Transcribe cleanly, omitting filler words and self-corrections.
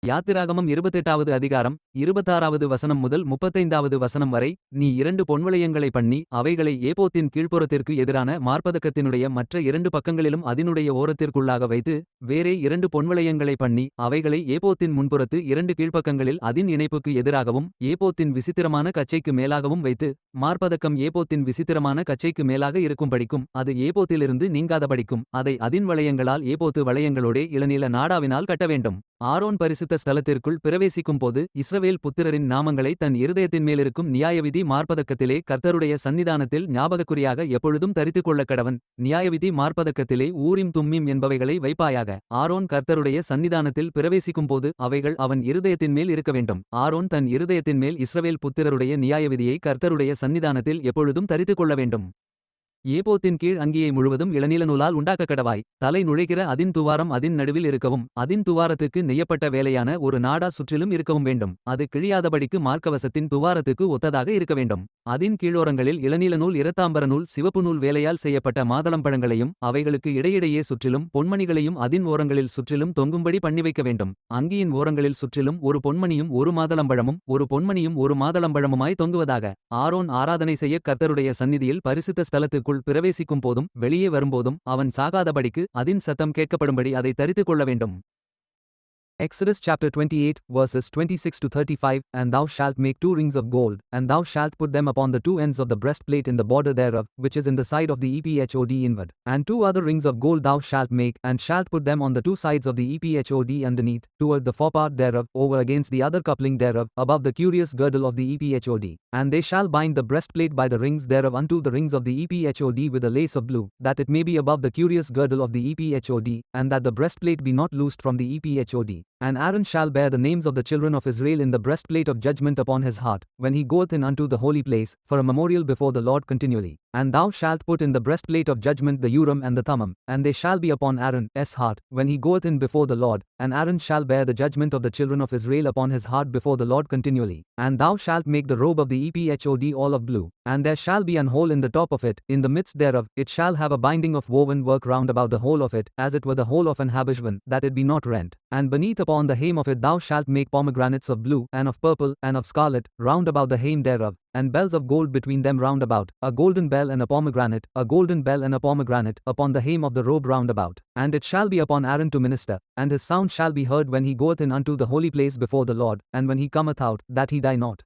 யாத்திராகமம் 28வது அதிகாரம் 26வது வசனம் முதல் 35வது வசனம் வரை. நீ 2 பொன்வளையங்களை பண்ணி அவைகளை ஏபோத்தின் கீழ்ப்புறத்திற்கு எதிரான மார்ப்பதக்கத்தினுடைய மற்ற 2 பக்கங்களிலும் அதினுடைய ஓரத்திற்குள்ளாக வைத்து, வேறே 2 பொன்வளையங்களை பண்ணி அவைகளை ஏபோத்தின் முன்புறத்து 2 கீழ்ப்பக்கங்களில் அதின் இணைப்புக்கு எதிராகவும் ஏபோத்தின் விசித்திரமான கச்சைக்கு மேலாகவும் வைத்து, மார்ப்பதக்கம் ஏபோத்தின் விசித்திரமான கச்சைக்கு மேலாக இருக்கும்படிக்கும் அது ஏபோத்திலிருந்து நீங்காதபடிக்கும் அதை அதின் வளையங்களால் ஏபோத்து வளையங்களோடே இளநீல நாடாவினால் கட்டவேண்டும். ஆரோன் பரிசுத்த ஸ்தலத்திற்குள் பிரவேசிக்கும்போது இஸ்ரவேல் புத்திரரின் நாமங்களை தன் இருதயத்தின் மேலிருக்கும் நியாயவிதி மார்ப்பதக்கத்திலே கர்த்தருடைய சந்நிதானத்தில் ஞாபகக்குறியாக எப்பொழுதும் தரித்துக்கொள்ளக் கடவன். நியாயவிதி மார்ப்பதக்கத்திலே ஊரிம் தும்மீம் என்பவைகளை வைப்பாயாக. ஆரோன் கர்த்தருடைய சந்நிதானத்தில் பிரவேசிக்கும்போது அவைகள் அவன் இருதயத்தின் மேல் இருக்க வேண்டும். ஆரோன் தன் இருதயத்தின் மேல் இஸ்ரவேல் புத்திரருடைய நியாயவிதியை கர்த்தருடைய சந்நிதானத்தில் எப்பொழுதும் தரித்துக்கொள்ள வேண்டும். ஏபோத்தின் கீழ் அங்கியை முழுவதும் இளநீல நூலால் உண்டாக்கக் கடவாய். தலை நுழைகிற அதின் துவாரம் அதின் நடுவில் இருக்கவும், அதின் துவாரத்துக்கு நெய்யப்பட்ட வேலையான ஒரு நாடா சுற்றிலும் இருக்கவும் வேண்டும். அது கிழியாதபடிக்கு மார்க்கவசத்தின் துவாரத்துக்கு ஒத்ததாக இருக்க வேண்டும். அதின் கீழோரங்களில் இளநீல நூல் இரத்தாம்பர நூல் சிவப்பு நூல் வேலையால் செய்யப்பட்ட மாதளம்பழங்களையும் அவைகளுக்கு இடையிடையே சுற்றிலும் பொன்மணிகளையும் அதின் ஓரங்களில் சுற்றிலும் தொங்கும்படி பண்ணி வைக்க வேண்டும். அங்கியின் ஓரங்களில் சுற்றிலும் ஒரு பொன்மணியும் ஒரு மாதளம்பழமும் ஒரு பொன்மணியும் ஒரு மாதளம்பழமுமாய் தொங்குவதாக. ஆரோன் ஆராதனை செய்ய கர்த்தருடைய சந்நிதியில் பரிசுத்த ஸ்தலத்துக்குள் பிரவேசிக்கும் போதும் வெளியே வரும்போதும் அவன் சாகாதபடிக்கு அதின் சத்தம் கேட்கப்படும்படி அதை தரித்துக் கொள்ள வேண்டும். Exodus chapter 28 verses 26 to 35. And thou shalt make 2 rings of gold, and thou shalt put them upon the 2 ends of the breastplate in the border thereof, which is in the side of the ephod inward. And 2 other rings of gold thou shalt make, and shalt put them on the 2 sides of the ephod underneath, toward the forepart thereof, over against the other coupling thereof, above the curious girdle of the ephod. And they shall bind the breastplate by the rings thereof unto the rings of the ephod with a lace of blue, that it may be above the curious girdle of the ephod, and that the breastplate be not loosed from the ephod. And Aaron shall bear the names of the children of Israel in the breastplate of judgment upon his heart, when he goeth in unto the holy place, for a memorial before the Lord continually. And thou shalt put in the breastplate of judgment the Urim and the Thummim, and they shall be upon Aaron's heart, when he goeth in before the Lord. And Aaron shall bear the judgment of the children of Israel upon his heart before the Lord continually. And thou shalt make the robe of the ephod all of blue, and there shall be an hole in the top of it, in the midst thereof it shall have a binding of woven work round about the whole of it, as it were the whole of an habishvan, that it be not rent. And beneath upon the hem of it thou shalt make pomegranates of blue, and of purple, and of scarlet, round about the hem thereof, and bells of gold between them round about, a golden bell and a pomegranate, a golden bell and a pomegranate, upon the hem of the robe round about. And it shall be upon Aaron to minister, and his sound shall be heard when he goeth in unto the holy place before the Lord, and when he cometh out, that he die not.